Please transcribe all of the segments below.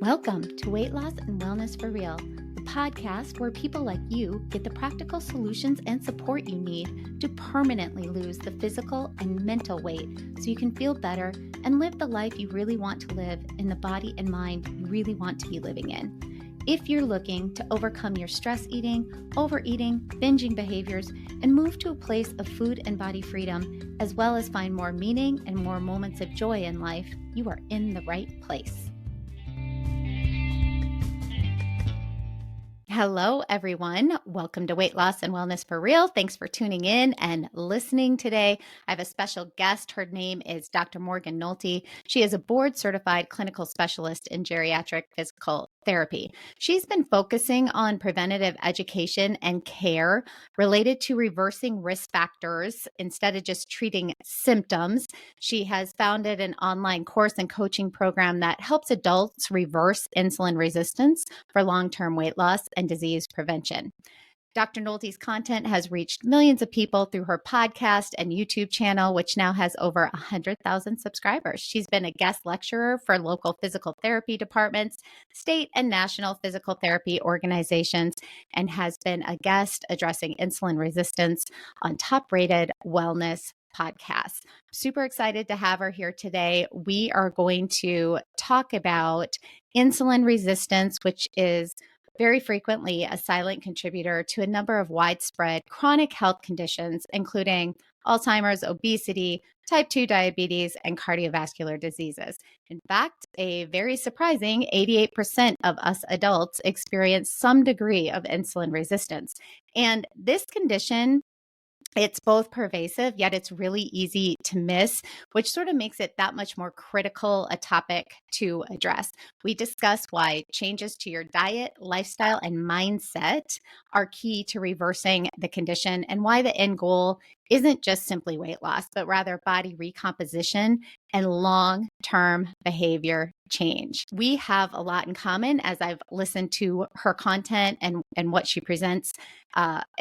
Welcome to Weight Loss and Wellness for Real, the podcast where people like you get the practical solutions and support you need to permanently lose the physical and mental weight so you can feel better and live the life you really want to live in the body and mind you really want to be living in. If you're looking to overcome your stress eating, overeating, binging behaviors, and move to a place of food and body freedom, as well as find more meaning and more moments of joy in life, you are in the right place. Hello, everyone. Welcome to Weight Loss and Wellness for Real. Thanks for tuning in and listening today. I have a special guest. Her name is Dr. Morgan Nolte. She is a board-certified clinical specialist in geriatric physical therapy. She's been focusing on preventative education and care related to reversing risk factors instead of just treating symptoms. She has founded an online course and coaching program that helps adults reverse insulin resistance for long-term weight loss and disease prevention. Dr. Nolte's content has reached millions of people through her podcast and YouTube channel, which now has over 100,000 subscribers. She's been a guest lecturer for local physical therapy departments, state and national physical therapy organizations, and has been a guest addressing insulin resistance on top-rated wellness podcasts. Super excited to have her here today. We are going to talk about insulin resistance, which is very frequently a silent contributor to a number of widespread chronic health conditions, including Alzheimer's, obesity, type 2 diabetes, and cardiovascular diseases. In fact, a very surprising 88% of us adults experience some degree of insulin resistance. And this condition, it's both pervasive, yet it's really easy to miss, which sort of makes it that much more critical a topic to address. We discuss why changes to your diet, lifestyle, and mindset are key to reversing the condition, and why the end goal isn't just simply weight loss, but rather body recomposition and long-term behavior change. We have a lot in common as I've listened to her content and what she presents.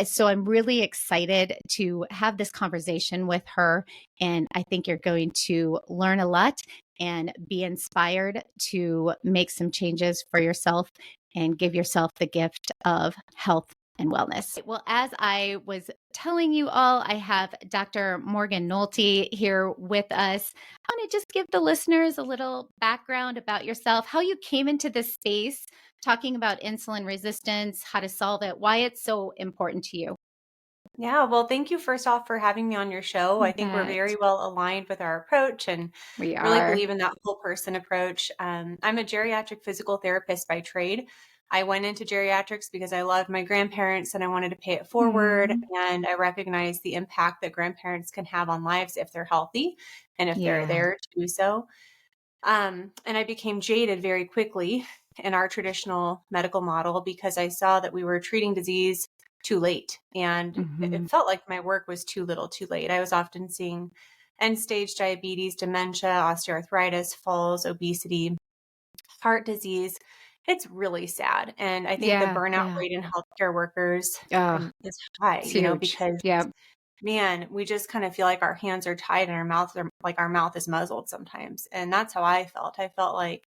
So I'm really excited to have this conversation with her, and I think you're going to learn a lot and be inspired to make some changes for yourself and give yourself the gift of health and wellness. Well, as I was telling you all, I have Dr. Morgan Nolte here with us. I want to just give the listeners a little background about yourself, how you came into this space, talking about insulin resistance, how to solve it, why it's so important to you. Yeah, well, thank you first off for having me on your show. I think we're very well aligned with our approach and We really are. believe in that whole person approach. I'm a geriatric physical therapist by trade. I went into geriatrics because I loved my grandparents and I wanted to pay it forward. And I recognize the impact that grandparents can have on lives if they're healthy and if they're there to do so. And I became jaded very quickly in our traditional medical model because I saw that we were treating disease too late. And it felt like my work was too little too late. I was often seeing end stage diabetes, dementia, osteoarthritis, falls, obesity, heart disease. It's really sad. And I think the burnout rate in healthcare workers is high, It's huge. because man, we just kind of feel like our hands are tied and our mouth is muzzled sometimes. And that's how I felt. I felt like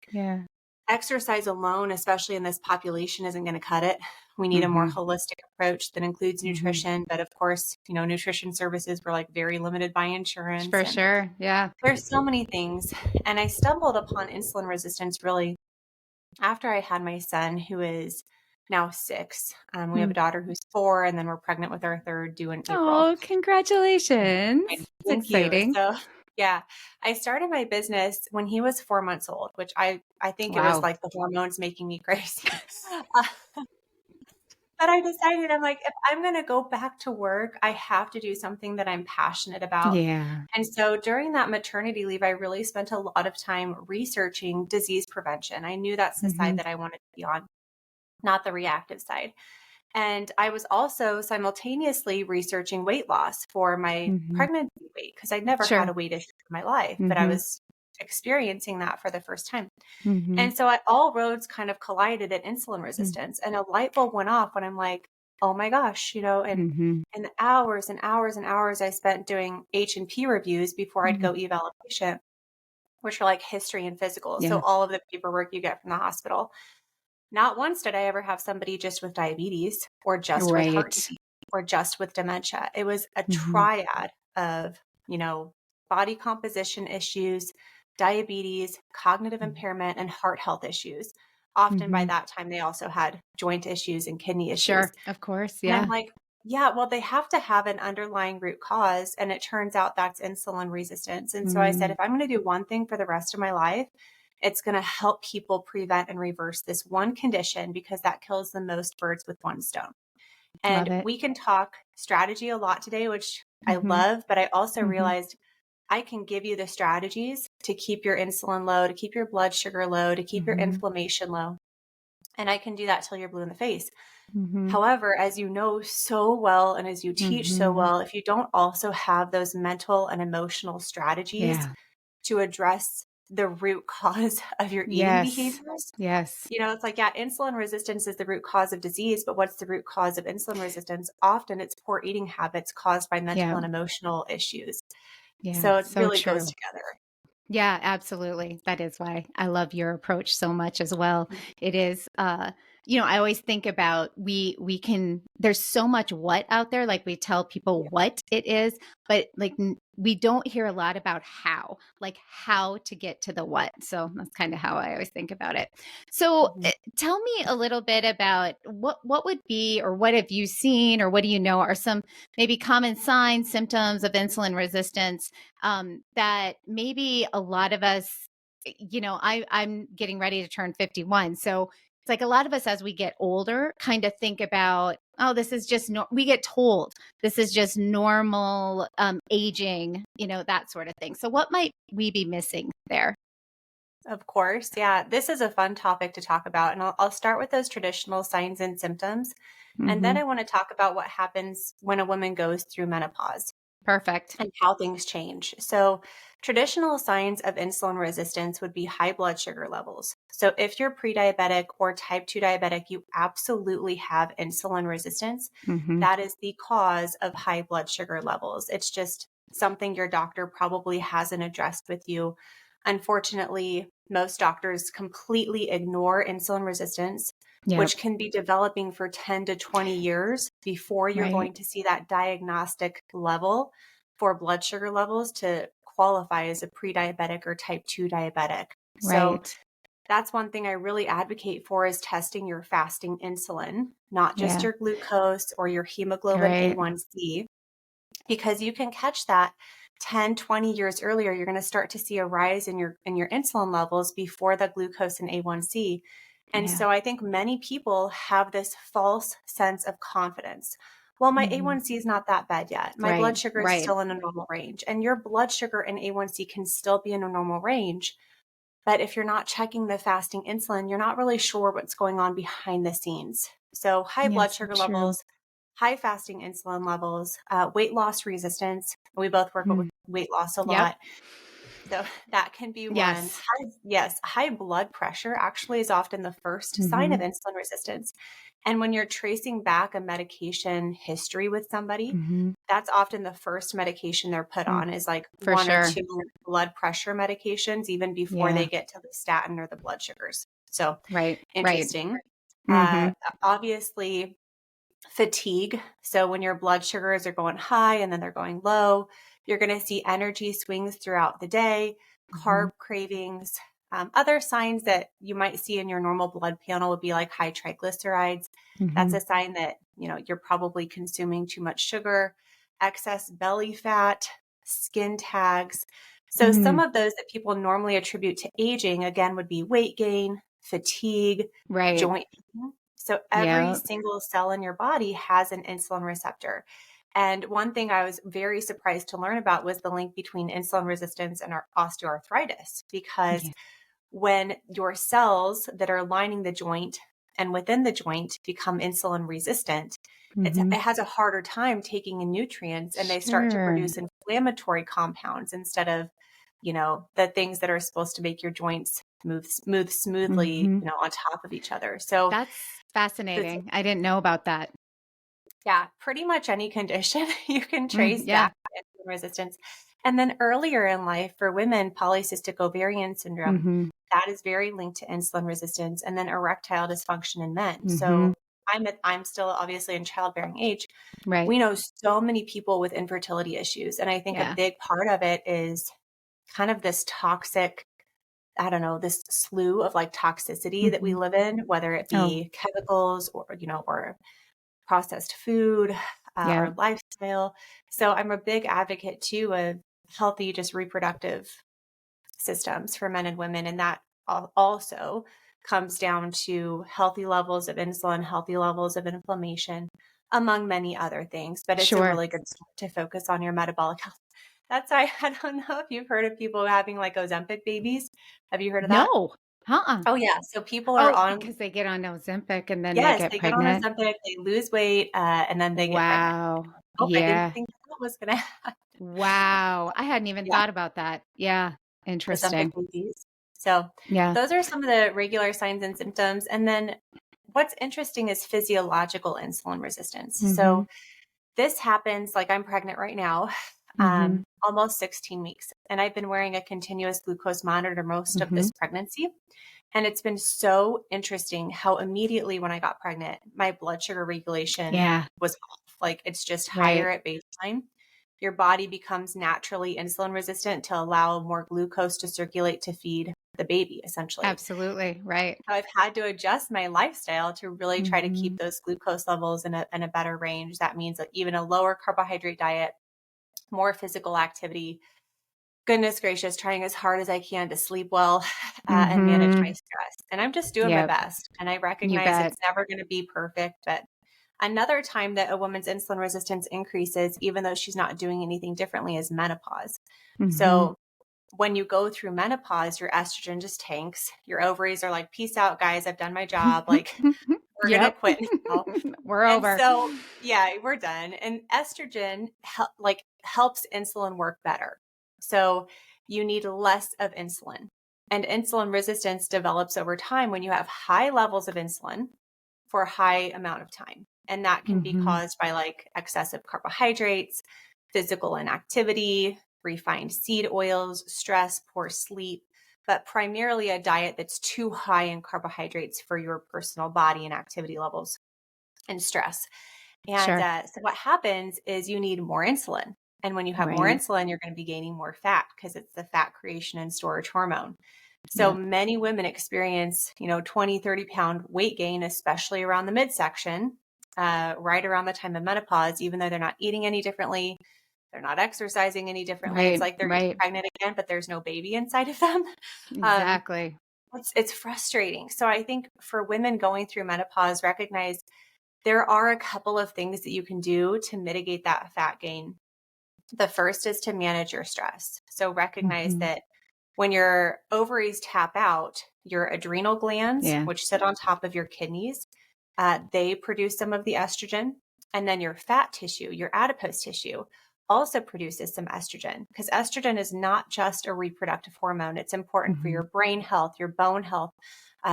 exercise alone, especially in this population, isn't going to cut it. We need a more holistic approach that includes nutrition. But of course, nutrition services were like very limited by insurance. For sure. Yeah. There's so many things. And I stumbled upon insulin resistance really after I had my son, who is now 6. We have a daughter who's 4, and then we're pregnant with our third, due in April. Oh, congratulations. It's exciting. So yeah, I started my business when he was 4 months old, which I think it was like the hormones making me crazy. But I decided, I'm like, if I'm going to go back to work, I have to do something that I'm passionate about. Yeah. And so during that maternity leave, I really spent a lot of time researching disease prevention. I knew that's the side that I wanted to be on, not the reactive side. And I was also simultaneously researching weight loss for my pregnancy weight, because I'd never had a weight issue in my life, but I was experiencing that for the first time. And so all roads kind of collided at insulin resistance, and a light bulb went off when I'm like, oh my gosh, and the hours and hours and hours I spent doing H&P reviews before I'd go eval a patient. which are like history and physical. So Yeah. all of the paperwork you get from the hospital. Not once did I ever have somebody just with diabetes or just with heart Right. disease or just with dementia. It was a Hmm. triad of, body composition issues, diabetes, cognitive impairment, and heart health issues. Often by Hmm. that time, they also had joint issues and kidney issues. Sure. Of course. And I'm Yeah. like, yeah, well, they have to have an underlying root cause. And it turns out that's insulin resistance. And so I said, Mm. if I'm going to do one thing for the rest of my life, it's going to help people prevent and reverse this one condition because that kills the most birds with one stone. Love And it. we can talk strategy a lot today, which I Hmm. love, but I also Hmm. realized I can give you the strategies to keep your insulin low, to keep your blood sugar low, to keep your Hmm. inflammation low. And I can do that till you're blue in the face. Hmm. However, as you know so well, and as you teach so Hmm. well, if you don't also have those mental and emotional strategies Yeah. to address the root cause of your eating Yes. behaviors, Yes. it's like, yeah, insulin resistance is the root cause of disease, but what's the root cause of insulin resistance? Often it's poor eating habits caused by mental Yeah. and emotional issues. Yeah. So it So really goes true. together. Yeah, absolutely. That is why I love your approach so much as well. It is I always think about we can there's so much what out there, like we tell people Yeah. what it is, but like we don't hear a lot about like how to get to the what. So that's kind of how I always think about it. So Mhm. tell me a little bit about what would be, or what have you seen, or what do you know are some maybe common signs, symptoms of insulin resistance that maybe a lot of us, I'm getting ready to turn 51. So it's like a lot of us as we get older kind of think about, oh, this is just, we get told this is just normal aging, that sort of thing. So what might we be missing there? Of course. Yeah. This is a fun topic to talk about. And I'll start with those traditional signs and symptoms. And then Hmm. I want to talk about what happens when a woman goes through menopause Perfect. and how things change. So, traditional signs of insulin resistance would be high blood sugar levels. So, if you're pre diabetic or type 2 diabetic, you absolutely have insulin resistance. Hmm. That is the cause of high blood sugar levels. It's just something your doctor probably hasn't addressed with you. Unfortunately, most doctors completely ignore insulin resistance, Yep. which can be developing for 10 to 20 years before you're Right. going to see that diagnostic level for blood sugar levels to qualify as a pre-diabetic or type 2 diabetic. So Right. that's one thing I really advocate for is testing your fasting insulin, not just Yeah. your glucose or your hemoglobin Right. A1C, because you can catch that 10, 20 years earlier. You're going to start to see a rise in your insulin levels before the glucose and A1C. And Yeah. so I think many people have this false sense of confidence. Well, my Hmm. A1C is not that bad yet. My blood Right. sugar is Right. still in a normal range. And your blood sugar and A1C can still be in a normal range. But if you're not checking the fasting insulin, you're not really sure what's going on behind the scenes. So high Yeah. blood So sugar true. levels, high fasting insulin levels, weight loss resistance. We both work with Hmm. weight loss a Yep. lot. So that can be one. Yes. Yes, high blood pressure actually is often the first sign of Hmm. insulin resistance. And when you're tracing back a medication history with somebody, Hmm. that's often the first medication they're put on is like For one or sure. two blood pressure medications, even before they Yeah. get to the statin or the blood sugars. So Right. Right. interesting. Hmm. Obviously, fatigue. So when your blood sugars are going high and then they're going low, you're going to see energy swings throughout the day, Hmm. carb cravings. Other signs that you might see in your normal blood panel would be like high triglycerides. That's Hmm. a sign that, you're probably consuming too much sugar, excess belly fat, skin tags. So some Mm. of those that people normally attribute to aging, again, would be weight gain, fatigue, Right. joint pain. So every Yeah. single cell in your body has an insulin receptor. And one thing I was very surprised to learn about was the link between insulin resistance and our osteoarthritis, because Yeah. when your cells that are lining the joint and within the joint become insulin resistant, Hmm. it has a harder time taking in nutrients and they start to Sure. produce inflammatory compounds instead of, the things that are supposed to make your joints move smoothly, Hmm. on top of each other. So That's this, fascinating. I didn't know about that. yeah, pretty much any condition you can trace Yeah. back. resistance. And then earlier in life for women, polycystic ovarian syndrome, Mm-hmm. that is very linked to insulin resistance, and then erectile dysfunction in men. Mm-hmm. So I'm still obviously in childbearing age. Right. We know so many people with infertility issues. And I think a Yeah. big part of it is kind of this toxic, I don't know, this slew of like toxicity that we Mm-hmm. live in, whether it Oh, be chemicals or, or processed food, yeah. or lifestyle. So I'm a big advocate too of healthy, just reproductive systems for men and women. And that also comes down to healthy levels of insulin, healthy levels of inflammation, among many other things. But it's a Sure. really good start to focus on your metabolic health. That's why I don't know if you've heard of people having like Ozempic babies. Have you heard of that? No. Uh-uh. Oh, yeah. So people are Oh, on, because they get on Ozempic and then they yes, get they get on pregnant. Ozempic, they lose weight, and then they get pregnant. Wow. Oh, I didn't Yeah. think that was going to happen. Wow. I hadn't even Yeah, thought about that. Yeah. Ozempic Interesting. babies. So Yeah. those are some of the regular signs and symptoms. And then what's interesting is physiological insulin resistance. Mm-hmm. So this happens like I'm pregnant right now, Mm-hmm. almost 16 weeks. And I've been wearing a continuous glucose monitor most of Mm-hmm. this pregnancy. And it's been so interesting how immediately when I got pregnant, my blood sugar regulation Yeah. was off. Like it's just higher Right. at baseline. Your body becomes naturally insulin resistant to allow more glucose to circulate to feed the baby, essentially. Absolutely. Right. So I've had to adjust my lifestyle to really try to Mm-hmm. keep those glucose levels in a better range. That means like even a lower carbohydrate diet, more physical activity. Goodness gracious, trying as hard as I can to sleep well and manage my Mm-hmm. stress. And I'm just doing my Yep. best. And I You recognize bet. it's never going to be perfect. But another time that a woman's insulin resistance increases, even though she's not doing anything differently, is menopause. Mm-hmm. So when you go through menopause, your estrogen just tanks. Your ovaries are like, peace out, guys. I've done my job. Like, we're going to Yep. quit now. We're And over. so, yeah, we're done. And estrogen helps insulin work better. So you need less of insulin. And insulin resistance develops over time when you have high levels of insulin for a high amount of time. And that can be Mm-hmm. caused by like excessive carbohydrates, physical inactivity, refined seed oils, stress, poor sleep, but primarily a diet that's too high in carbohydrates for your personal body and activity levels and stress. And Sure. so what happens is you need more insulin. And when you have more Right. insulin, you're going to be gaining more fat because it's the fat creation and storage hormone. So Yep. many women experience, 20, 30-pound weight gain, especially around the midsection, right around the time of menopause, even though they're not eating any differently. They're not exercising any differently. It's Right. like they're just Right. pregnant again, but there's no baby inside of them. Um, Exactly. it's frustrating. So I think for women going through menopause, recognize there are a couple of things that you can do to mitigate that fat gain. The first is to manage your stress. So recognize Mm-hmm. that when your ovaries tap out, your adrenal glands, Yeah. which sit on top of your kidneys, they produce some of the estrogen. And then your fat tissue, your adipose tissue, also produces some estrogen because estrogen is not just a reproductive hormone. It's important for Mm-hmm. your brain health, your bone health,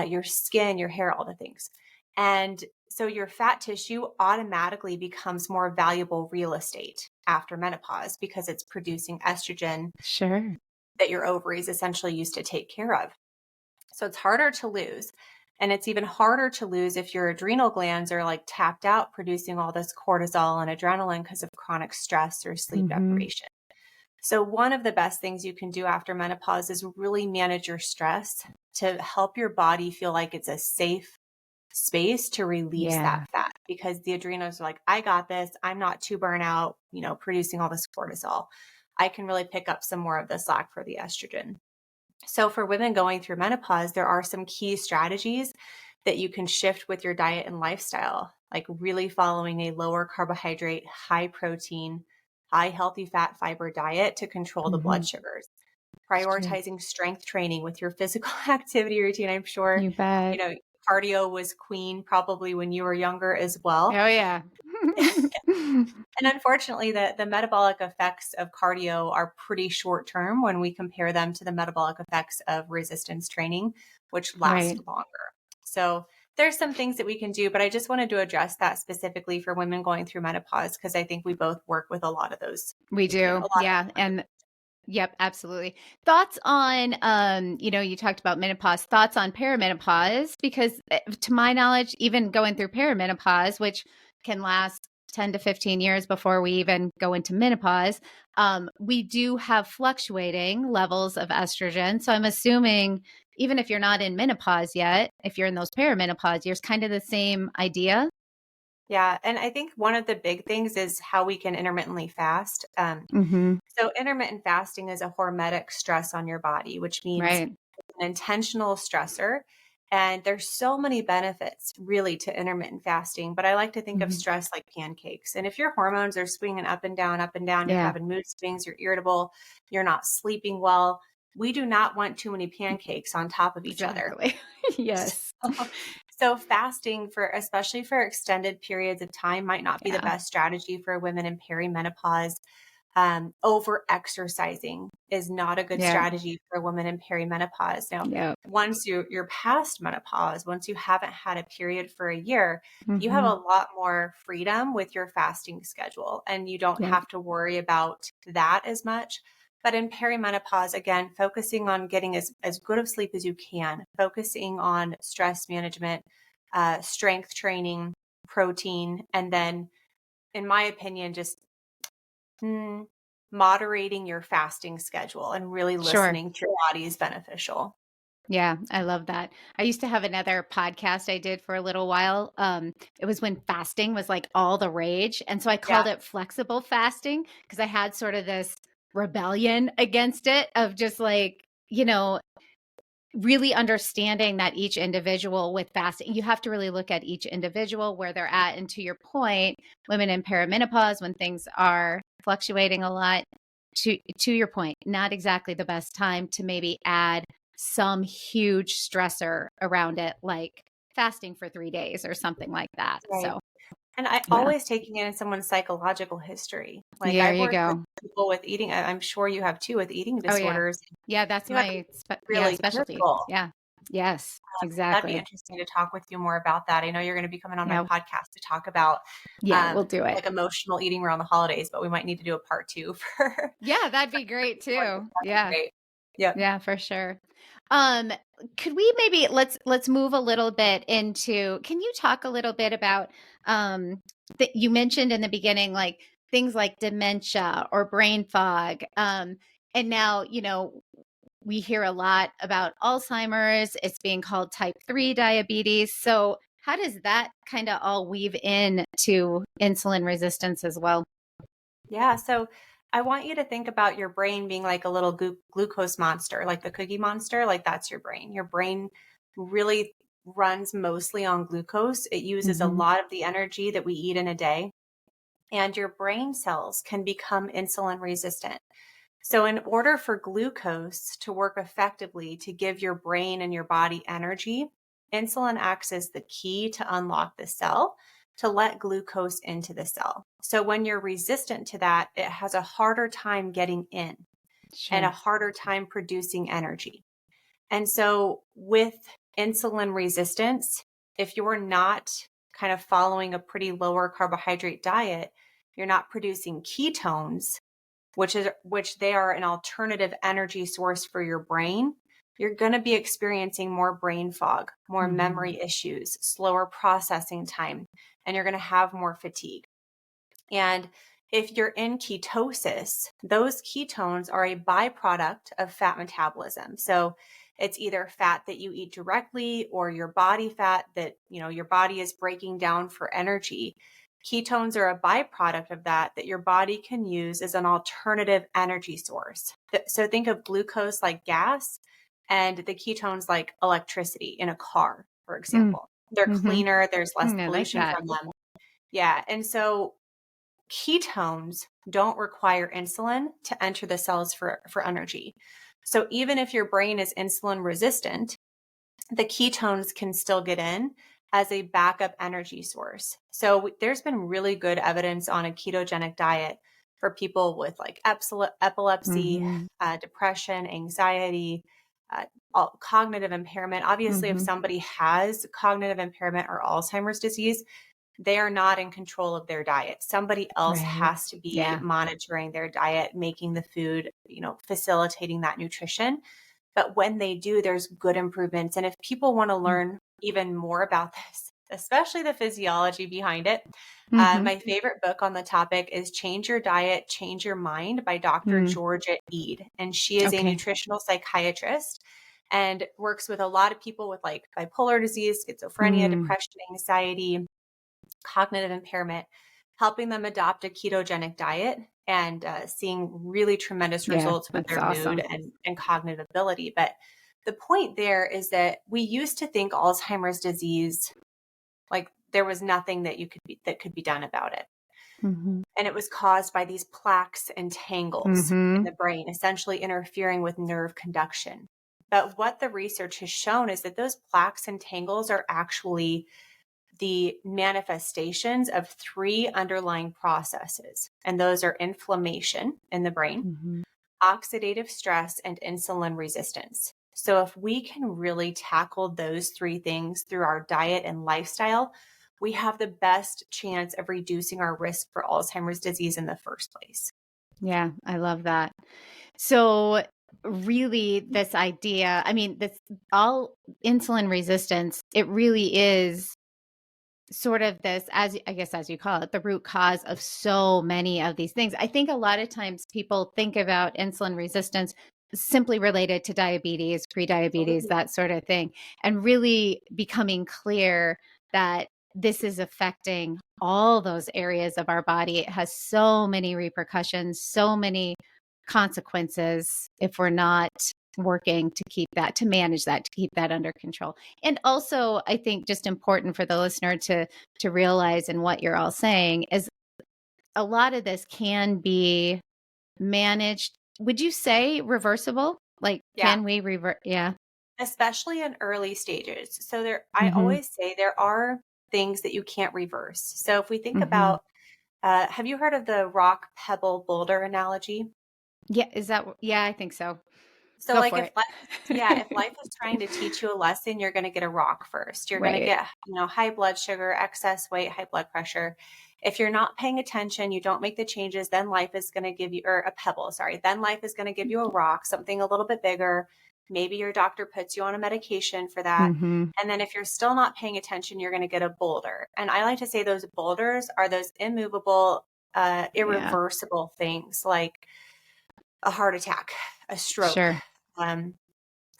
your skin, your hair, all the things. And so your fat tissue automatically becomes more valuable real estate after menopause because it's producing estrogen Sure. that your ovaries essentially used to take care of. So it's harder to lose. And it's even harder to lose if your adrenal glands are like tapped out, producing all this cortisol and adrenaline because of chronic stress or sleep Mm-hmm. deprivation. So, one of the best things you can do after menopause is really manage your stress to help your body feel like it's a safe space to release Yeah. that fat because the adrenals are like, I got this. I'm not too burnt out, producing all this cortisol. I can really pick up some more of the slack for the estrogen. So for women going through menopause, there are some key strategies that you can shift with your diet and lifestyle, like really following a lower carbohydrate, high protein, high healthy fat fiber diet to control the Mm-hmm. blood sugars. Sure. Prioritizing strength training with your physical activity routine. I'm sure, You bet. cardio was queen probably when you were younger as well. Oh yeah. And unfortunately, the metabolic effects of cardio are pretty short term when we compare them to the metabolic effects of resistance training, which last Right. longer. So there's some things that we can do, but I just wanted to address that specifically for women going through menopause, because I think we both work with a lot of those, We a do. lot Yeah. of. And yep, absolutely. Thoughts on, you talked about menopause, thoughts on perimenopause, because to my knowledge, even going through perimenopause, which can last 10 to 15 years before we even go into menopause, we do have fluctuating levels of estrogen. So I'm assuming even if you're not in menopause yet, if you're in those perimenopause years, kind of the same idea. Yeah. And I think one of the big things is how we can intermittently fast. Mm-hmm. So intermittent fasting is a hormetic stress on your body, which means Right. an intentional stressor. And there's so many benefits really to intermittent fasting, but I like to think of Mm-hmm. stress like pancakes. And if your hormones are swinging up and down, you're Yeah, having mood swings, you're irritable, you're not sleeping well, we do not want too many pancakes on top of each other. exactly. Yes. So fasting for, especially for extended periods of time, might not be the Yeah. best strategy for women in perimenopause. Over exercising is not a good Yeah. strategy for a woman in perimenopause. Now, Yeah. once you're past menopause, once you haven't had a period for a year, you have Mm-hmm. a lot more freedom with your fasting schedule, and you don't Yeah. have to worry about that as much. But in perimenopause, again, focusing on getting as good of sleep as you can, focusing on stress management, strength training, protein, and then, in my opinion, just moderating your fasting schedule and really Sure. listening to your body is beneficial. Yeah, I love that. I used to have another podcast I did for a little while. It was when fasting was like all the rage. And so I Yeah, called it flexible fasting because I had sort of this rebellion against it of just like, really understanding that each individual with fasting, you have to really look at each individual where they're at. And to your point, women in perimenopause, when things are fluctuating a lot, to your point, not exactly the best time to maybe add some huge stressor around it, like fasting for 3 days or something like that. right. So, And I yeah, always taking in someone's psychological history. Like there I've you worked with go. people with eating, I'm sure you have too, with eating Oh, yeah. disorders. Yeah, that's You have to my, be yeah, really specialty. careful. Yeah. Yes, That'd be exactly. interesting to talk with you more about that. I know you're going to be coming on my Yeah. podcast to talk about Yeah, we'll do it. like emotional eating around the holidays, but we might need to do a part two for, Yeah, that'd be great that'd too. be Yeah. great. Yep. Yeah, for sure. Um, could we maybe let's move a little bit into, can you talk a little bit about that you mentioned in the beginning, like things like dementia or brain fog. And now, we hear a lot about Alzheimer's. It's being called type 3 diabetes. So how does that kind of all weave in to insulin resistance as well? Yeah. So I want you to think about your brain being like a little glucose monster, like the Cookie Monster. Like that's your brain. Your brain really runs mostly on glucose. It uses a Hmm. lot of the energy that we eat in a day, and your brain cells can become insulin resistant. So, in order for glucose to work effectively to give your brain and your body energy, insulin acts as the key to unlock the cell to let glucose into the cell. So, when you're resistant to that, it has a harder time getting in and a Sure. harder time producing energy. And so, with insulin resistance, if you're not kind of following a pretty lower carbohydrate diet, you're not producing ketones, which they are an alternative energy source for your brain. You're going to be experiencing more brain fog, more Hmm. memory issues, slower processing time, and you're going to have more fatigue. And if you're in ketosis, those ketones are a byproduct of fat metabolism. So it's either fat that you eat directly or your body fat that, your body is breaking down for energy. Ketones are a byproduct of that your body can use as an alternative energy source. So think of glucose like gas and the ketones like electricity in a car, for example. They're Mm-hmm. cleaner, there's less I like pollution that. from them. Yeah. And so ketones don't require insulin to enter the cells for energy. So even if your brain is insulin resistant, the ketones can still get in as a backup energy source. So there's been really good evidence on a ketogenic diet for people with like epilepsy, Hmm. depression, anxiety, cognitive impairment. Obviously, if somebody has cognitive impairment or Alzheimer's disease, they are not in control of their diet. Somebody else Right. has to be monitoring their diet, making the food, facilitating that nutrition. But when they do, there's good improvements. And if people want to learn even more about this, especially the physiology behind it, my favorite book on the topic is Change Your Diet, Change Your Mind by Dr. Georgia Ede. And she is a nutritional psychiatrist and works with a lot of people with like bipolar disease, schizophrenia, depression, anxiety, cognitive impairment, helping them adopt a ketogenic diet and seeing really tremendous results with their mood and cognitive ability. But the point there is that we used to think Alzheimer's disease, like there was nothing that could be done about it. And it was caused by these plaques and tangles in the brain, essentially interfering with nerve conduction. But what the research has shown is that those plaques and tangles are actually the manifestations of 3 underlying processes. And those are inflammation in the brain, oxidative stress, and insulin resistance. So if we can really tackle those 3 things through our diet and lifestyle, we have the best chance of reducing our risk for Alzheimer's disease in the first place. Yeah, I love that. So really this idea, I mean, this all insulin resistance, it really is sort of this, as I guess, as you call it, the root cause of so many of these things. I think a lot of times people think about insulin resistance simply related to diabetes, prediabetes, that sort of thing, and really becoming clear that this is affecting all those areas of our body. It has so many repercussions, so many consequences if we're not working to keep that, to manage that, to keep that under control. And also, I think just important for the listener to realize, and what you're all saying is a lot of this can be managed. Would you say reversible? Like, can we revert? Yeah. Especially in early stages. So I always say there are things that you can't reverse. So if we think about, have you heard of the rock, pebble, boulder analogy? Yeah. Is that, yeah, I think so. So Go like for if it. if life is trying to teach you a lesson, you're going to get a rock first. You're going to Right. get, high blood sugar, excess weight, high blood pressure. If you're not paying attention, you don't make the changes, then life is going to give you, or a pebble, sorry, then life is going to give you a rock, something a little bit bigger. Maybe your doctor puts you on a medication for that. And then if you're still not paying attention, you're going to get a boulder. And I like to say those boulders are those immovable, irreversible things like a heart attack, a stroke, Sure.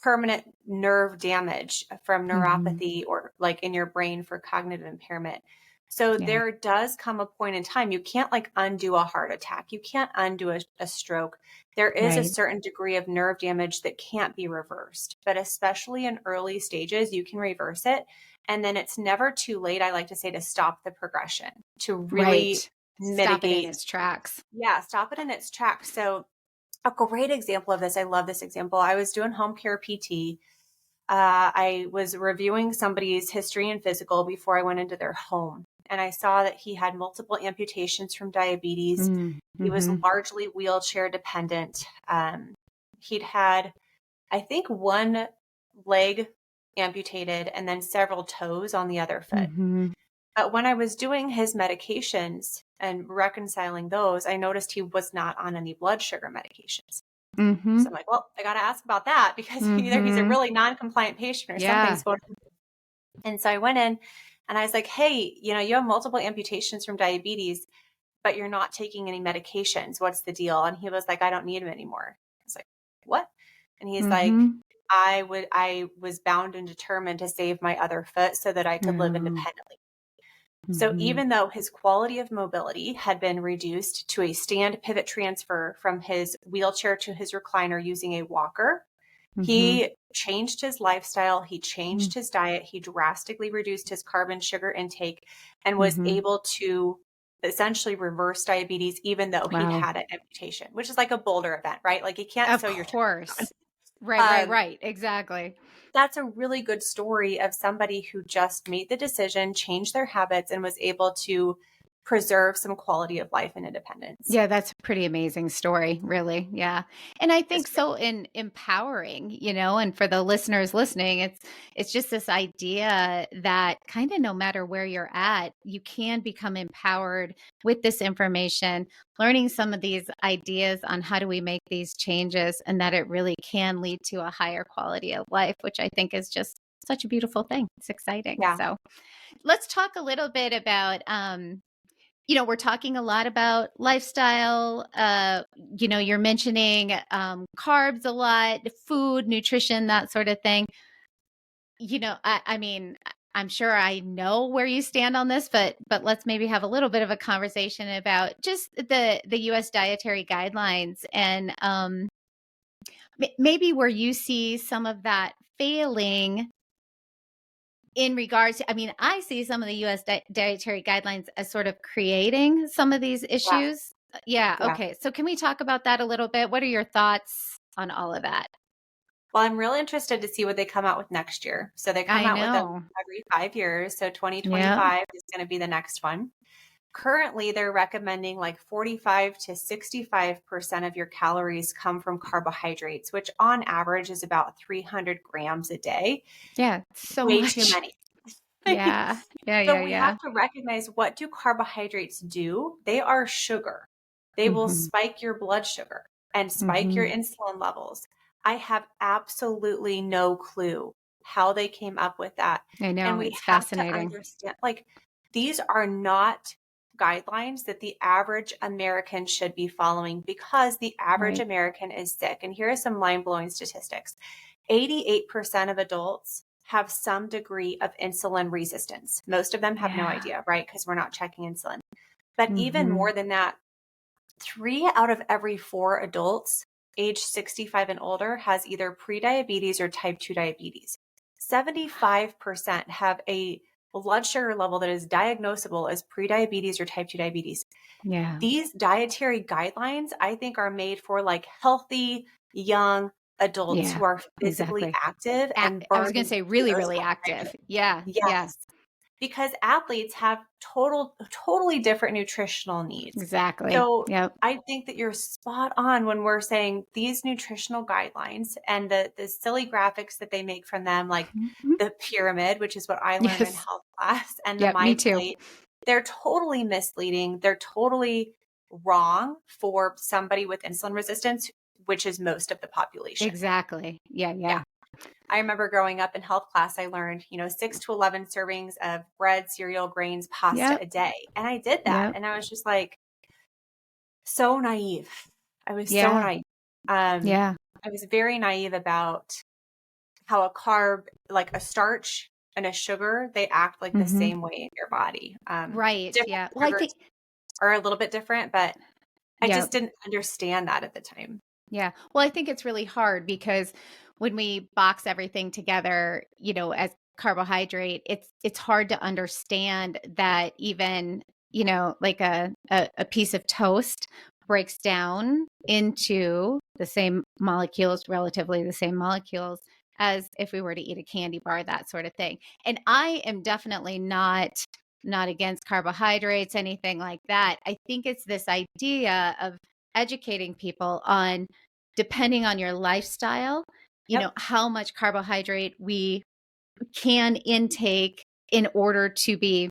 Permanent nerve damage from neuropathy or like in your brain for cognitive impairment. So there does come a point in time, you can't like undo a heart attack. You can't undo a stroke. There is a certain degree of nerve damage that can't be reversed, but especially in early stages, you can reverse it. And then it's never too late, I like to say, to stop the progression, to really mitigate. Stop it in its tracks. Yeah, stop it in its tracks. So a great example of this, I love this example. I was doing home care PT. I was reviewing somebody's history and physical before I went into their home. And I saw that he had multiple amputations from diabetes. He was largely wheelchair dependent. He'd had, I think, one leg amputated and then several toes on the other foot. But when I was doing his medications and reconciling those, I noticed he was not on any blood sugar medications. So I'm like, well, I got to ask about that because either he's a really non-compliant patient or something's going on. And so I went in and I was like, hey, you have multiple amputations from diabetes, but you're not taking any medications. What's the deal? And he was like, I don't need them anymore. I was like, what? And he's like, I was bound and determined to save my other foot so that I could live independently. So even though his quality of mobility had been reduced to a stand pivot transfer from his wheelchair to his recliner using a walker, he changed his lifestyle. He changed his diet. He drastically reduced his carbon sugar intake and was able to essentially reverse diabetes, even though he had an amputation, which is like a boulder event, right? Like you can't sew your course. Right. Exactly. That's a really good story of somebody who just made the decision, changed their habits, and was able to preserve some quality of life and independence. Yeah, that's a pretty amazing story, really. Yeah. And I think It's so empowering, and for the listeners listening, it's just this idea that kind of no matter where you're at, you can become empowered with this information, learning some of these ideas on how do we make these changes, and that it really can lead to a higher quality of life, which I think is just such a beautiful thing. It's exciting. yeah. So let's talk a little bit about we're talking a lot about lifestyle. You're mentioning carbs a lot, food, nutrition, that sort of thing. I mean, I'm sure I know where you stand on this, but let's maybe have a little bit of a conversation about just the U.S. dietary guidelines and maybe where you see some of that failing in regards to, I mean, I see some of the U.S. dietary guidelines as sort of creating some of these Yeah. issues. Yeah. Yeah. Okay. So can we talk about that a little bit? What are your thoughts on all of that? Well, I'm really interested to see what they come out with next year. So they come I out with them know. every 5 years. So Yeah. 2025 is going to be the next one. Currently, they're recommending like 45 to 65% of your calories come from carbohydrates, which on average is about 300 grams a day. Yeah. So Way too much. many. Yeah. Yeah. So Yeah. we Yeah. have to recognize, what do carbohydrates do? They are sugar. They will Mm-hmm. spike your blood sugar and spike your Mm-hmm. insulin levels. I have absolutely no clue how they came up with that. I And know. we It's have to fascinating. understand, like, these are not guidelines that the average American should be following, because the average Right. American is sick. And here are some mind-blowing statistics. 88% of adults have some degree of insulin resistance. Most of them have no Yeah. idea, right? Because we're not checking insulin. But even Mm-hmm. more than that, 3 out of every 4 adults age 65 and older has either prediabetes or type 2 diabetes. 75% have a blood sugar level that is diagnosable as prediabetes or type 2 diabetes. Yeah. These dietary guidelines, I think, are made for like healthy, young adults Yeah. who are physically Exactly. active and I was burn going to say through really, those really active. carbohydrates. Yeah. Yeah. Yes, because athletes have totally different nutritional needs. Exactly. So Yep. I think that you're spot on when we're saying these nutritional guidelines and the silly graphics that they make from them, like Mhm. the pyramid, which is what I learned in Yes. health class, and the Yep. Me my too. plate, they're totally misleading. They're totally wrong for somebody with insulin resistance, which is most of the population. Exactly. Yeah. Yeah. Yeah. I remember growing up in health class, I learned, 6 to 11 servings of bread, cereal, grains, pasta Yep. a day. And I did that. Yep. And I was just like, so naive. I was so Yeah. naive. Um, Yeah. I was very naive about how a carb, like a starch and a sugar, they act like the Hmm. same way in your body. Right. Different Yeah. Well, I sugars think, are a little bit different, but I yeah. just didn't understand that at the time. Yeah. Well, I think it's really hard because when we box everything together, as carbohydrate, it's hard to understand that even, like a piece of toast breaks down into the same molecules, relatively the same molecules as if we were to eat a candy bar, that sort of thing. And I am definitely not against carbohydrates, anything like that. I think it's this idea of educating people on, depending on your lifestyle, Yep. how much carbohydrate we can intake in order to be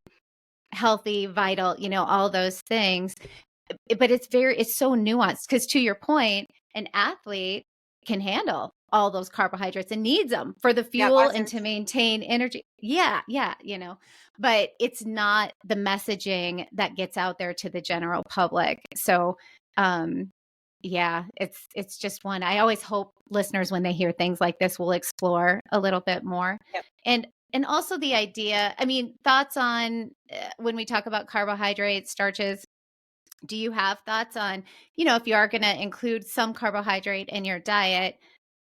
healthy, vital, all those things. But it's so nuanced because, to your point, an athlete can handle all those carbohydrates and needs them for the Yeah. fuel and to Boxers. maintain energy. Yeah. Yeah. But it's not the messaging that gets out there to the general public. So, yeah, it's just one. I always hope listeners, when they hear things like this, will explore a little bit more. Yep. And also the idea, I mean, thoughts on when we talk about carbohydrates, starches, do you have thoughts on, if you are going to include some carbohydrate in your diet,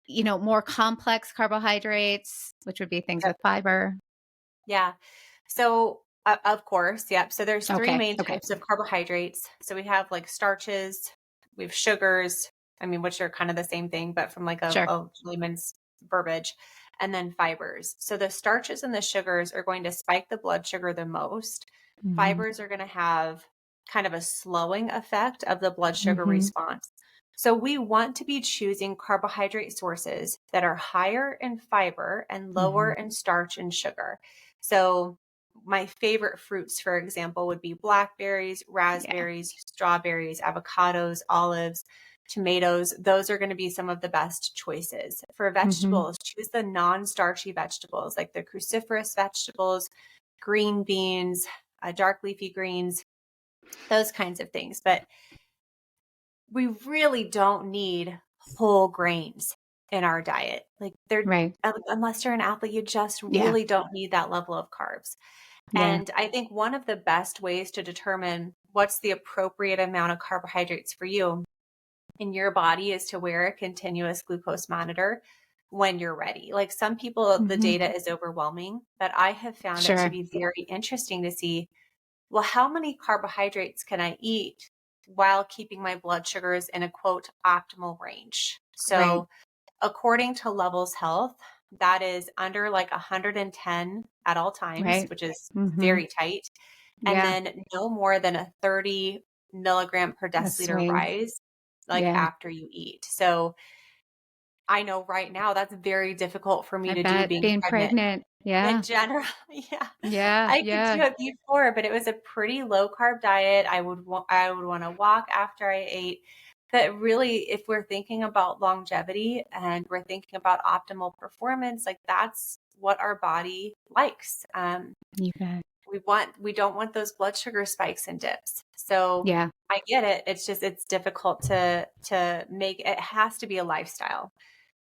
more complex carbohydrates, which would be things Yep. with fiber? Yeah. So, of course, yep. So there's 3 Okay. main Okay. types of carbohydrates. So we have like starches, we have sugars, I mean, which are kind of the same thing, but from like Sure. a layman's verbiage, and then fibers. So the starches and the sugars are going to spike the blood sugar the most. Mm-hmm. fibers are going to have kind of a slowing effect of the blood sugar Mm-hmm. response. So we want to be choosing carbohydrate sources that are higher in fiber and lower Mm-hmm. in starch and sugar. So my favorite fruits, for example, would be blackberries, Yeah. raspberries, strawberries, avocados, olives, tomatoes. Those are going to be some of the best choices. For Mm-hmm. vegetables, choose the non-starchy vegetables like the cruciferous vegetables, green beans, dark leafy greens, those kinds of things. But we really don't need whole grains in our diet. Like they're, Right. unless you're an athlete, you just Yeah. really don't need that level of carbs. Yeah. And I think one of the best ways to determine what's the appropriate amount of carbohydrates for you in your body is to wear a continuous glucose monitor when you're ready. Like some people, the Mm-hmm. data is overwhelming, but I have found it to Sure. be very interesting to see, well, how many carbohydrates can I eat while keeping my blood sugars in a quote optimal range? Right. So according to Levels Health, that is under like 110 at all times, Right. which is Mm-hmm. very tight. And Yeah. then no more than a 30 milligram per A deciliter swing. rise, like Yeah. after you eat. So I know right now that's very difficult for me I to do bet being being pregnant. pregnant. In Yeah. general, yeah, Yeah. I could Yeah. do it before, but it was a pretty low carb diet. I would want to walk after I ate. But really, if we're thinking about longevity and we're thinking about optimal performance, like that's what our body likes. You bet. We don't want those blood sugar spikes and dips. So Yeah. I get it. It's just it's difficult to make it has to be a lifestyle.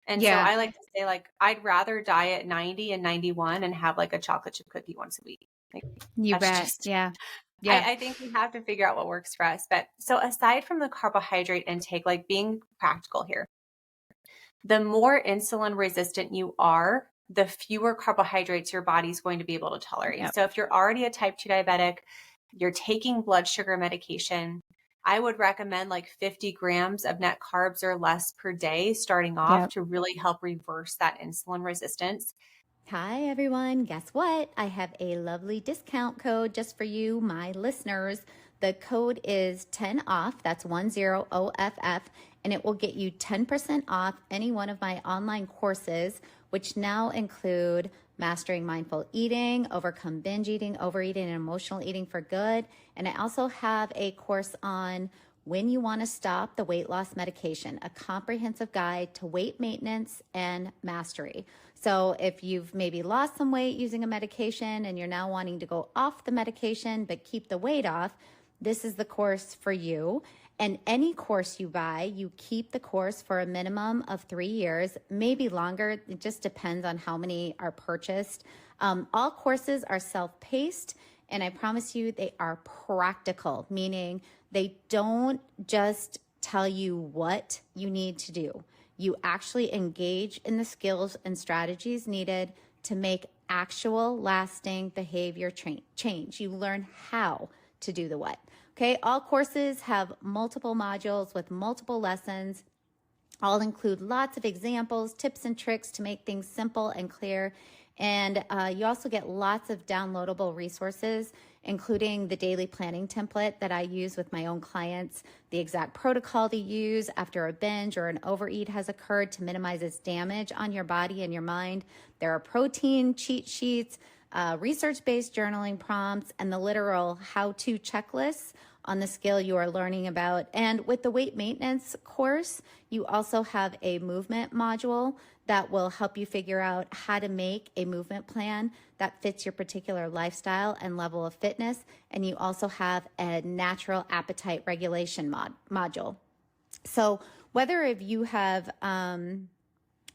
And so Yeah. I like to say, like, I'd rather die at 90 and 91 and have like a chocolate chip cookie once a week. Like, You that's bet. just, Yeah. Yeah. I think we have to figure out what works for us. But so aside from the carbohydrate intake, like being practical here, the more insulin resistant you are, the fewer carbohydrates your body's going to be able to tolerate. Yep. So if you're already a type 2 diabetic, you're taking blood sugar medication, I would recommend like 50 grams of net carbs or less per day starting off Yep. to really help reverse that insulin resistance. Hi, everyone. Guess what? I have a lovely discount code just for you, my listeners. The code is 10 off. That's 10OFF. And it will get you 10% off any one of my online courses, which now include Mastering Mindful Eating, Overcome Binge Eating, Overeating, and Emotional Eating for Good. And I also have a course on When You Want to Stop the Weight Loss Medication, a comprehensive guide to weight maintenance and mastery. So if you've maybe lost some weight using a medication and you're now wanting to go off the medication but keep the weight off, this is the course for you. And any course you buy, you keep the course for a minimum of 3 years, maybe longer. It just depends on how many are purchased. All courses are self-paced, and I promise you they are practical, meaning they don't just tell you what you need to do. You actually engage in the skills and strategies needed to make actual lasting behavior change. You learn how to do the what. Okay, all courses have multiple modules with multiple lessons. All include lots of examples, tips, and tricks to make things simple and clear. And you also get lots of downloadable resources, including the daily planning template that I use with my own clients, the exact protocol to use after a binge or an overeat has occurred to minimize its damage on your body and your mind. There are protein cheat sheets, research-based journaling prompts, and the literal how-to checklists on the skill you are learning about. And with the weight maintenance course, you also have a movement module that will help you figure out how to make a movement plan that fits your particular lifestyle and level of fitness. And you also have a natural appetite regulation module. So whether if you have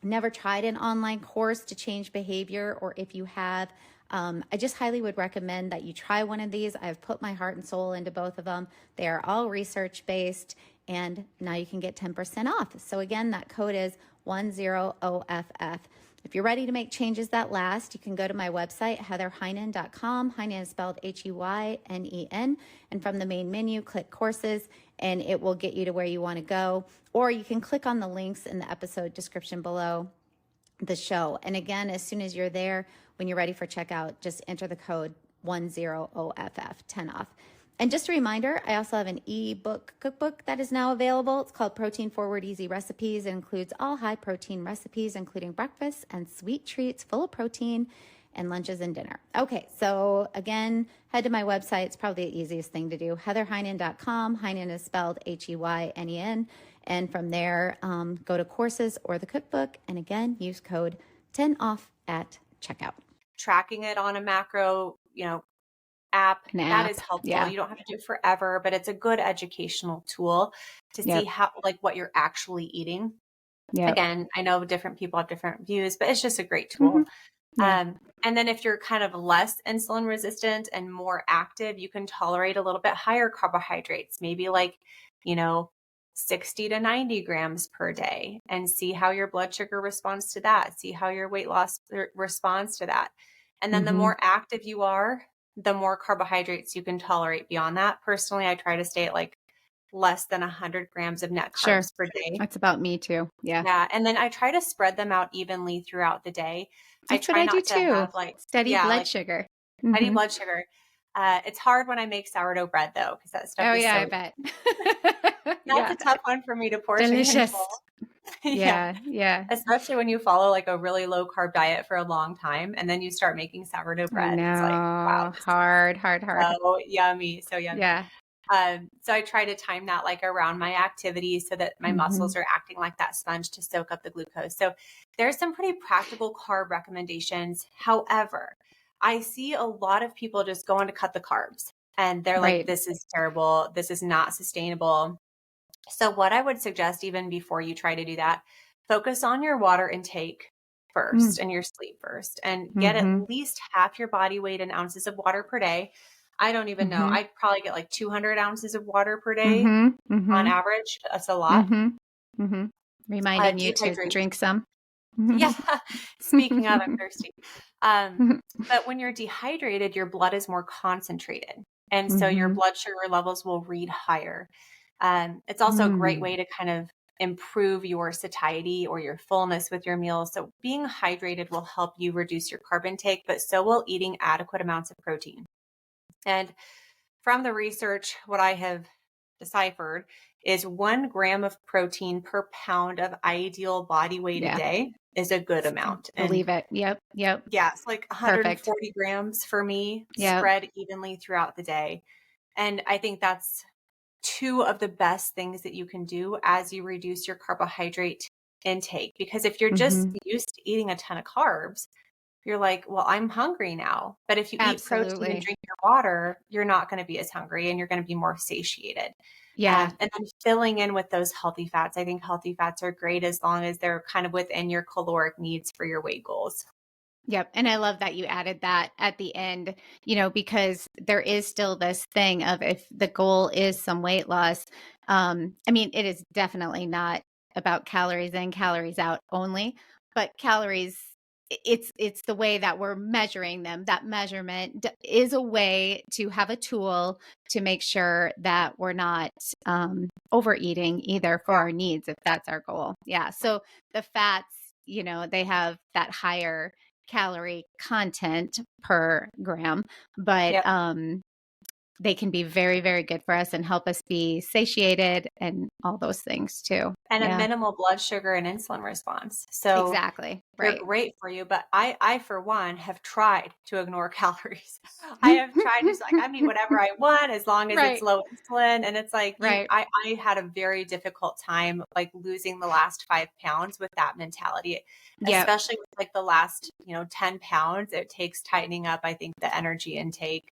never tried an online course to change behavior, or if you have, I just highly would recommend that you try one of these. I've put my heart and soul into both of them. They are all research-based, and now you can get 10% off. So again, that code is 10OFF. If you're ready to make changes that last, you can go to my website, heatherheynen.com. Heynen is spelled Heynen. And from the main menu, click courses, and it will get you to where you want to go. Or you can click on the links in the episode description below the show. And again, as soon as you're there, when you're ready for checkout, just enter the code 10OFF, 10 off. And just a reminder, I also have an ebook cookbook that is now available. It's called Protein Forward Easy Recipes. It includes all high protein recipes, including breakfast and sweet treats full of protein and lunches and dinner. Okay, so again, head to my website. It's probably the easiest thing to do. HeatherHeynen.com. Heynen is spelled Heynen. And from there, go to courses or the cookbook. And again, use code 10 off at checkout. Tracking it on a macro, app, that is helpful. Yeah. You don't have to do it forever, but it's a good educational tool to see how, what you're actually eating. Yep. Again, I know different people have different views, but it's just a great tool. And then if you're kind of less insulin resistant and more active, you can tolerate a little bit higher carbohydrates, maybe 60 to 90 grams per day, and see how your blood sugar responds to that. See how your weight loss responds to that. And then the more active you are, the more carbohydrates you can tolerate beyond that. Personally, I try to stay at less than 100 grams of net carbs per day. That's about me too. Yeah. Yeah. And then I try to spread them out evenly throughout the day. That's I try what I not do to too. have steady blood sugar. Steady blood sugar. It's hard when I make sourdough bread though, because that stuff is I bet. That's a tough one for me to portion Delicious. control. Yeah. Especially when you follow a really low carb diet for a long time, and then you start making sourdough bread. It's wow, hard. So yummy, so yummy. Yeah. So I try to time that around my activities so that my muscles are acting like that sponge to soak up the glucose. So there's some pretty practical carb recommendations. However, I see a lot of people just going to cut the carbs, and they're like, this is terrible. This is not sustainable. So what I would suggest, even before you try to do that, focus on your water intake first and your sleep first, and get at least half your body weight in ounces of water per day. I don't even know. I probably get 200 ounces of water per day on average. That's a lot. Reminding you to drink some. Yeah. Speaking of, I'm thirsty. But when you're dehydrated, your blood is more concentrated. And so your blood sugar levels will read higher. It's also a great way to kind of improve your satiety or your fullness with your meals. So being hydrated will help you reduce your carb intake, but so will eating adequate amounts of protein. And from the research, what I have deciphered is 1 gram of protein per pound of ideal body weight a day is a good amount. Believe it. Yep. Yeah. It's 140 grams for me, spread evenly throughout the day. And I think that's 2 of the best things that you can do as you reduce your carbohydrate intake. Because if you're just used to eating a ton of carbs, you're like, well, I'm hungry now. But if you eat protein and drink your water, you're not going to be as hungry and you're going to be more satiated. Yeah. And then filling in with those healthy fats. I think healthy fats are great as long as they're kind of within your caloric needs for your weight goals. Yep. And I love that you added that at the end, because there is still this thing of, if the goal is some weight loss, it is definitely not about calories in, calories out only, but calories, it's the way that we're measuring them. That measurement is a way to have a tool to make sure that we're not overeating either for our needs, if that's our goal. Yeah. So the fats, they have that higher calorie content per gram, but they can be very, very good for us and help us be satiated and all those things too. And a minimal blood sugar and insulin response. So exactly. They're great for you. But I, for one, have tried to ignore calories. I have tried to I can eat whatever I want as long as it's low insulin. And it's I had a very difficult time losing the last 5 pounds with that mentality, especially with the last, 10 pounds. It takes tightening up, I think, the energy intake.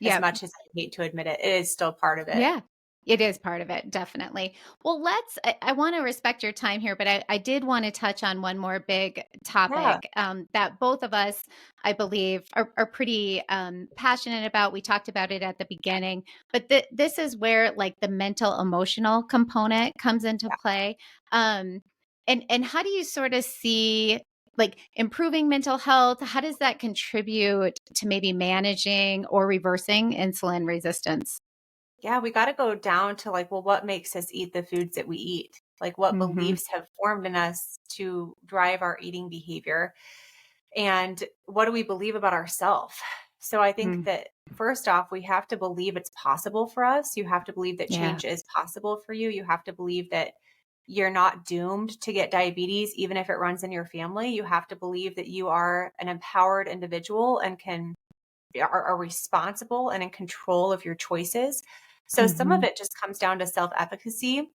As much as I hate to admit it, it is still part of it. Yeah, it is part of it. Definitely. Well, I want to respect your time here, but I did want to touch on one more big topic that both of us, I believe, are pretty passionate about. We talked about it at the beginning, but this is where the mental emotional component comes into play. And how do you sort of see improving mental health? How does that contribute to maybe managing or reversing insulin resistance? Yeah, we got to go down to what makes us eat the foods that we eat? What beliefs have formed in us to drive our eating behavior? And what do we believe about ourselves? So I think that first off, we have to believe it's possible for us. You have to believe that change is possible for you. You have to believe that you're not doomed to get diabetes, even if it runs in your family. You have to believe that you are an empowered individual and are responsible and in control of your choices. So some of it just comes down to self-efficacy,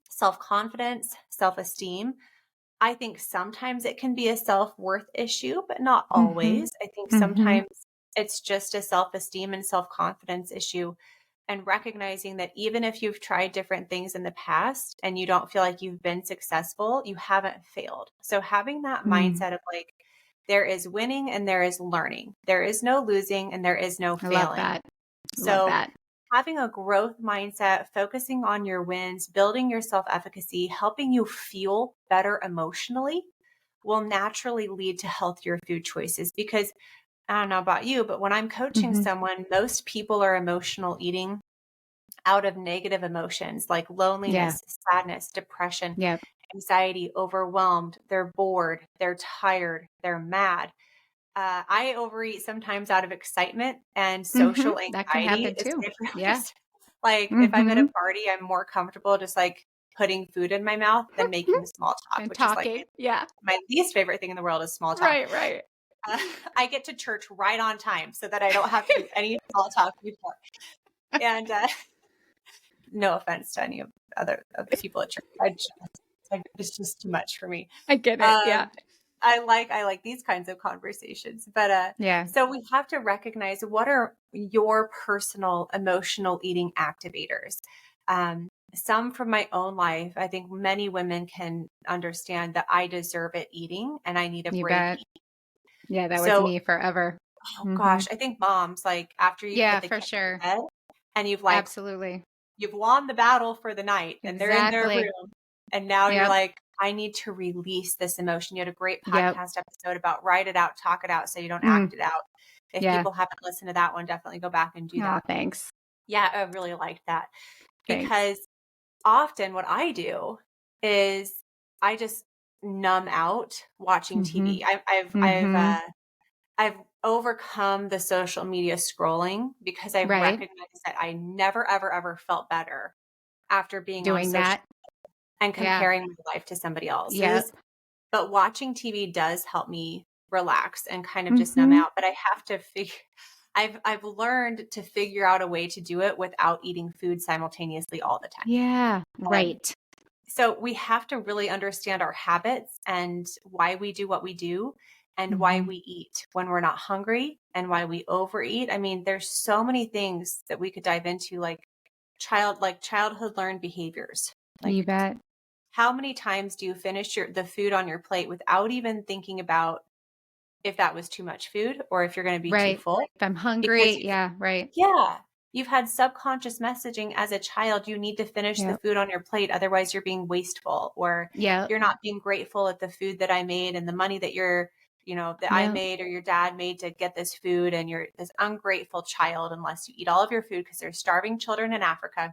self-confidence, self-esteem. I think sometimes it can be a self-worth issue, but not always. I think sometimes it's just a self-esteem and self-confidence issue. And recognizing that even if you've tried different things in the past and you don't feel like you've been successful, you haven't failed. So having that mindset of like, there is winning and there is learning. There is no losing and there is no I love failing. that. Love So that. having a growth mindset, focusing on your wins, building your self-efficacy, helping you feel better emotionally will naturally lead to healthier food choices. Because I don't know about you, but when I'm coaching someone, most people are emotional eating out of negative emotions like loneliness, sadness, depression, Yep. anxiety, overwhelmed. They're bored, they're tired, they're mad. I overeat sometimes out of excitement and social That can anxiety happen is too. my favorite Yeah. reason. Like if I'm at a party, I'm more comfortable just like putting food in my mouth than making small talk, And which is like talking. Yeah. my least favorite thing in the world is small talk. Right. Uh, I get to church right on time so that I don't have to do any small talk before. And no offense to any of the people at church. It's just too much for me. I get it. Yeah. I like these kinds of conversations, but Yeah. so we have to recognize what are your personal emotional eating activators. Some from my own life, I think many women can understand that I deserve it eating and I need a You break. bet. Yeah, that was So, me forever. oh gosh, I think moms, like after you Yeah, put the for kids to sure. bed and Absolutely. you've won the battle for the night and they're in their Exactly. room. And now you're Yep. like, I need to release this emotion. You had a great Yep. podcast episode about write it out, talk it out so you don't Mm. act it out. If Yeah. people haven't listened to that one, definitely go back and do Oh, that. thanks. Yeah, I really liked that Thanks. because often what I do is I just numb out watching TV. I've overcome the social media scrolling because I've Right. recognized that I never, ever, ever felt better after being on Doing social that. and Yeah. comparing my life to somebody else's. Yep. But watching TV does help me relax and kind of just numb Mm-hmm. out. But I have to figure I've learned to figure out a way to do it without eating food simultaneously all the time. Yeah. Um, Right. so we have to really understand our habits and why we do what we do and why Mm-hmm. we eat when we're not hungry and why we overeat. I mean, there's so many things that we could dive into like childhood learned behaviors. You Like bet. how many times do you finish the food on your plate without even thinking about if that was too much food or if you're going to be too Right. full? If I'm Because hungry. Yeah. Right. you've had subconscious messaging as a child. You need to finish the Yep. food on your plate. Otherwise you're being wasteful or Yep. you're not being grateful at the food that I made and the money that that I Yep. made or your dad made to get this food. And you're this ungrateful child unless you eat all of your food because there's starving children in Africa,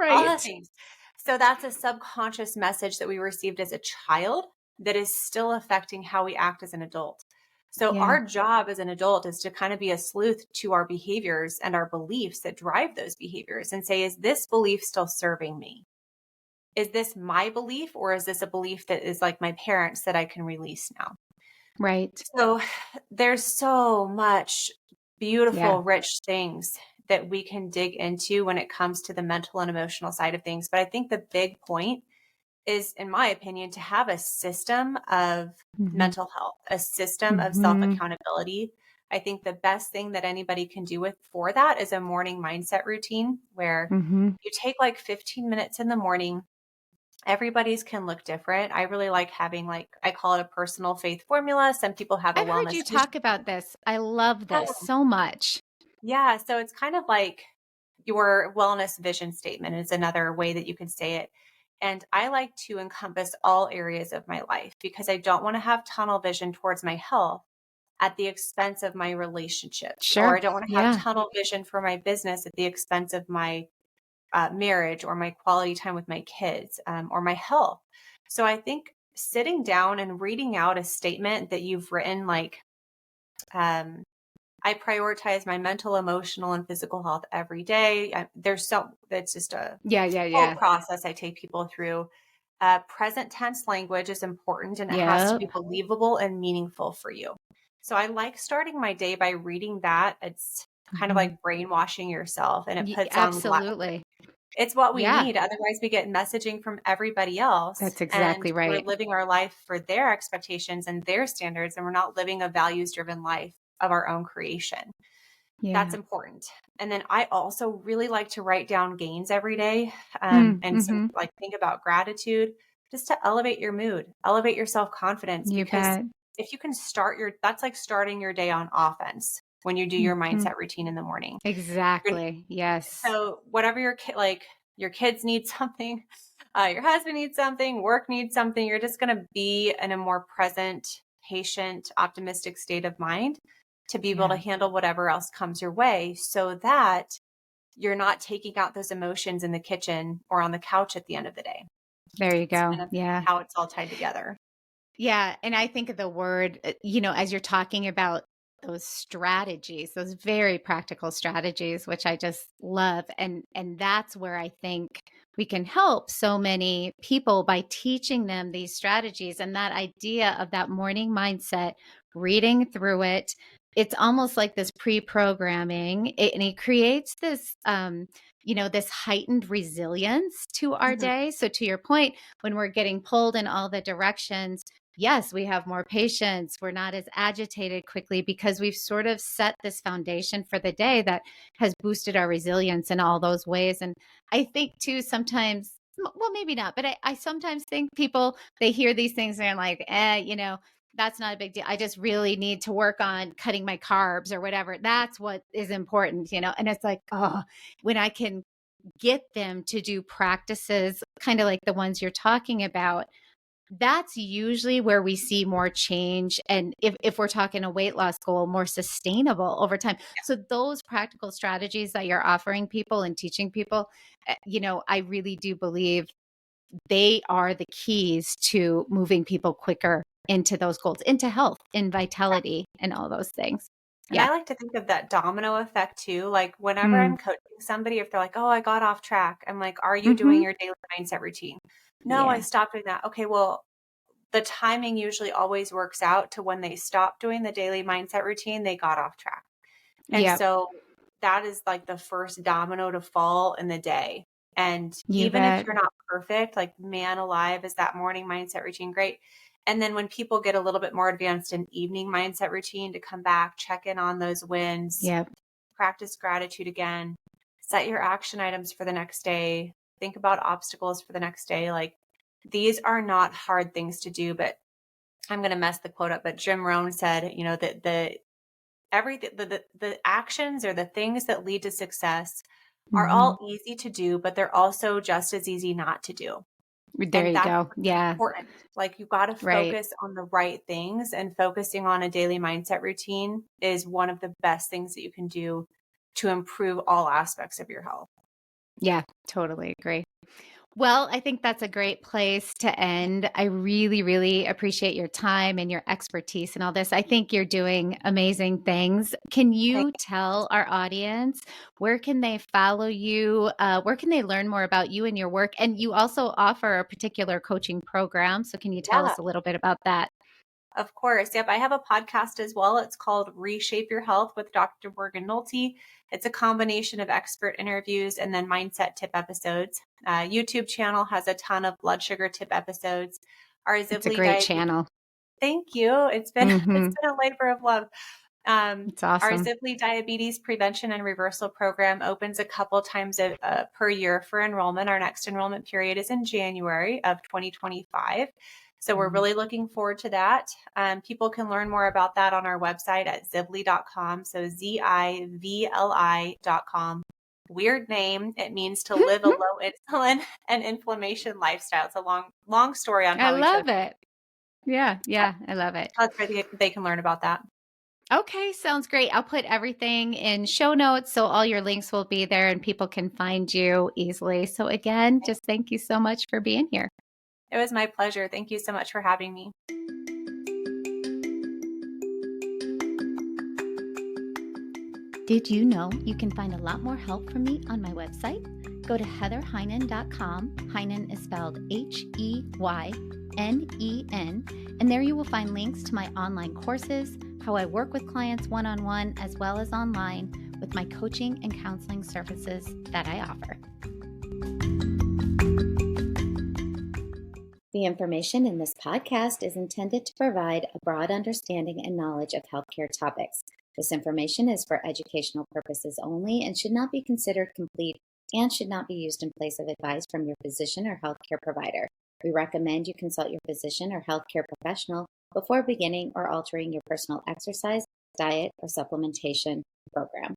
all the Right. things. So that's a subconscious message that we received as a child that is still affecting how we act as an adult. So Yeah. our job as an adult is to kind of be a sleuth to our behaviors and our beliefs that drive those behaviors and say, is this belief still serving me? Is this my belief or is this a belief that is like my parents that I can release now? Right. So there's so much Yeah. beautiful, rich things that we can dig into when it comes to the mental and emotional side of things. But I think the big point is, in my opinion, to have a system of Mm-hmm. mental health, a system of self Mm-hmm. accountability. I think the best thing that anybody can do for that is a morning mindset routine where Mm-hmm. you take like 15 minutes in the morning. Everybody's can look different. I really like having I call it a personal faith formula. Some people have a I've heard wellness you vision. talk about this. I love this so much. Yeah, so it's kind of like your wellness vision statement is another way that you can say it. And I like to encompass all areas of my life because I don't want to have tunnel vision towards my health at the expense of my relationships, or I Sure. don't want to have Yeah. tunnel vision for my business at the expense of my marriage or my quality time with my kids or my health. So I think sitting down and reading out a statement that you've written, um, I prioritize my mental, emotional, and physical health every day. It's just a whole Yeah. process I take people through. Present tense language is important, and it has to Yep. be believable and meaningful for you. So I like starting my day by reading that. It's kind of Mhm. like brainwashing yourself, and it puts on Absolutely. it's what we Yeah, need. Otherwise, we get messaging from everybody else, that's and exactly we're right. living our life for their expectations and their standards, and we're not living a values driven life of our own creation. That's Yeah. important. And then I also really like to write down gains every day, and some Mhm. like think about gratitude just to elevate your mood, elevate your self confidence. You Because bet. if you can that's like starting your day on offense when you do your Mhm. mindset routine in the morning. You're Exactly. Yes. so whatever your kids need something, your husband needs something, work needs something, you're just going to be in a more present, patient, optimistic state of mind to be able to Yeah. handle whatever else comes your way, so that you're not taking out those emotions in the kitchen or on the couch at the end of the day. There you It's go. kind of Yeah. how it's all tied together. Yeah, and I think of the word, as you're talking about those strategies, those very practical strategies, which I just love, and that's where I think we can help so many people by teaching them these strategies and that idea of that morning mindset, reading through it. It's almost like this pre-programming, and it creates this, this heightened resilience to our Mhm. day. So to your point, when we're getting pulled in all the directions, yes, we have more patience. We're not as agitated quickly because we've sort of set this foundation for the day that has boosted our resilience in all those ways. And I think too, sometimes, well, maybe not, but I sometimes think people, they hear these things and they're like, that's not a big deal. I just really need to work on cutting my carbs or whatever. That's what is important, And it's like, oh, when I can get them to do practices kind of like the ones you're talking about, that's usually where we see more change. And if we're talking a weight loss goal, more sustainable over time. So those practical strategies that you're offering people and teaching people, I really do believe they are the keys to moving people quicker into those goals, into health, in vitality, and all those things. And Yeah. I like to think of that domino effect too. Like whenever Mm. I'm coaching somebody, if they're like, "Oh, I got off track," I'm like, "Are you doing Hmm. your daily mindset routine?" "No, I Yeah. stopped doing that." Okay, well, the timing usually always works out to when they stopped doing the daily mindset routine, they got off track. And Yep. so that is like the first domino to fall in the day. And You even if bet. you're not perfect, like man alive, is that morning mindset routine great? And then when people get a little bit more advanced in evening mindset routine, to come back, check in on those wins, Yep. practice gratitude again, set your action items for the next day, think about obstacles for the next day. Like these are not hard things to do, but I'm going to mess the quote up, but Jim Rohn said, that everything, the actions or the things that lead to success are Hmm. all easy to do, but they're also just as easy not to do. There And you that's go. Yeah. important. Like you got to Right. focus on the right things, and focusing on a daily mindset routine is one of the best things that you can do to improve all aspects of your health. Yeah. Totally agree. Well, I think that's a great place to end. I really, really appreciate your time and your expertise and all this. I think you're doing amazing things. Can Thank you tell our audience where can they follow you? Where can they learn more about you and your work? And you also offer a particular coaching program. So can you tell Yeah. us a little bit about that? Of course. Yep. I have a podcast as well. It's called Reshape Your Health with Dr. Morgan Nolte. It's a combination of expert interviews and then mindset tip episodes. YouTube channel has a ton of blood sugar tip episodes. Our It's a Zivli great diabetes. channel. Thank you. It's been it's Hmm. been a labor of love. It's Our awesome. Zivli diabetes prevention and reversal program opens a couple times per year for enrollment. Our next enrollment period is in January of 2025. So we're Mhm. really looking forward to that. People can learn more about that on our website at zivli.com. So zivli.com. Weird name. It means to live a low insulin and inflammation lifestyle. It's a long story on I how we chose. love it. Yeah. Yeah. I love it. That's where they can learn about that. Okay, sounds great. I'll put everything in show notes so all your links will be there and people can find you easily. So, again, just thank you so much for being here. It was my pleasure. Thank you so much for having me. Did you know you can find a lot more help from me on my website? Go to heatherheynen.com. Heynen is spelled Heynen, and there you will find links to my online courses, how I work with clients one-on-one, as well as online with my coaching and counseling services that I offer. The information in this podcast is intended to provide a broad understanding and knowledge of healthcare topics. This information is for educational purposes only and should not be considered complete and should not be used in place of advice from your physician or healthcare provider. We recommend you consult your physician or healthcare professional before beginning or altering your personal exercise, diet, or supplementation program.